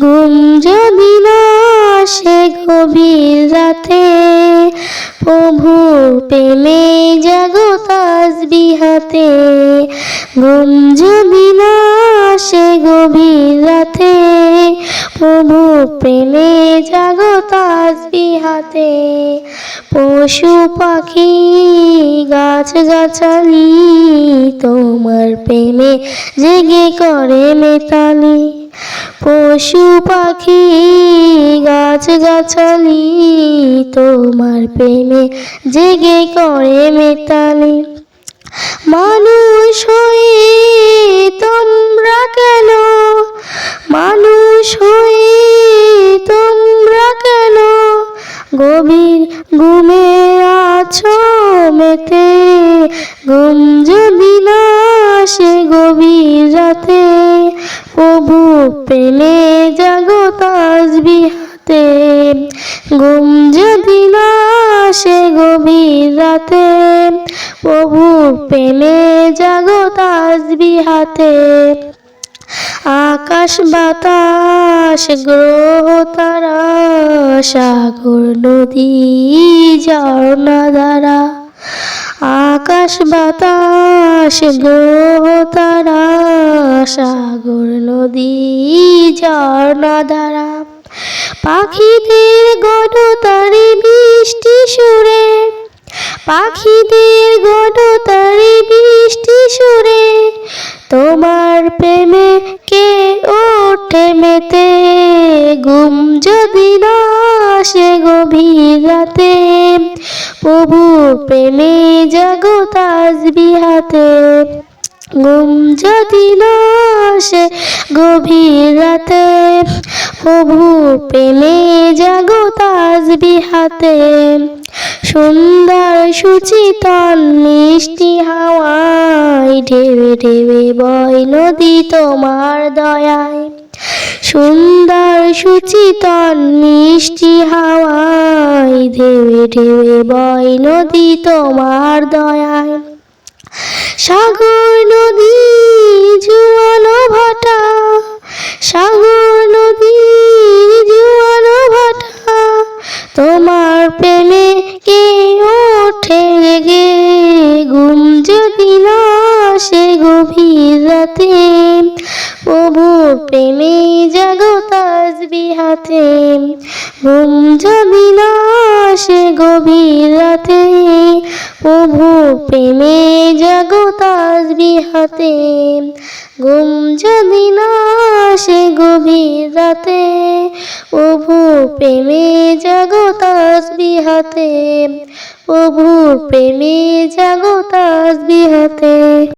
ঘুম যদি না আসে গভীর রাতে, প্রভুর প্রেমে জাগো তাসবিহাতে। ঘুম যদি না আসে গভীর রাতে, প্রভুর প্রেমে জাগো তাসবিহাতে। পশু পাখি গাছ গাছালি তোমার প্রেমে জেগে করে মেতালি। পশু পাখি গাছ গাছালি তোমার প্রেমে জেগে করে মেতালি। মানুষ হয়ে তোমরা কেন, মানুষ হয়ে তোমরা কেন গভীর ঘুমে আছো মেতে। ঘুম যদি না আসে গভীর রাতে, প্রভু প্রেমে জাগো তাসবিহাতে। ঘুম যদি না আসে গভীর রাতে, প্রভু প্রেমে জাগো তাসবিহাতে। আকাশ বাতাস গ্রহ তারা, সাগর নদী ঝর্ণা ধারা। আকাশ বাতাস গ্রহ তারা, সাগর নদী ঝর্ণা ধারা। পাখিদের গণতারি বৃষ্টি সুরে, পাখিদের গণতারি বৃষ্টি সুরে তোমার প্রেমে কে ওঠে মেতে। ঘুম যদি না আসে গভীর রাতে, প্রভু প্রেমে জাগো তাসবিহাতে। ঘুম যদি না আসে গভীর রাতে, প্রভু প্রেমে জাগো তাসবিহাতে। সুন্দর সুচিতন মিষ্টি হাওয়ায় ঢেবে ঢেবে বয় নদী তোমার দয়ায়। সুন্দর সুচিতন মিষ্টি হাওয়ায় ঢেবে ঢেবে বয় নদী তোমার দয়ায়। সাগর নদী জুয়ানো ভাটা, সাগর নদী জুয়ানো ভাটা তোমার প্রেমে কে ওঠে গে। ঘুম যদি না আসে গভীর রাতে, প্রভু প্রেমে জাগো তাসবিহাতে। ঘুম যদি না আসে গভীর রাতে, প্রভু প্রেমে জাগো তাসবিহাতে। ঘুম যদি না আসে গভীর রাতে, প্রভু প্রেমে জাগো তাসবিহাতে। প্রভু প্রেমে জাগো তাসবিহাতে।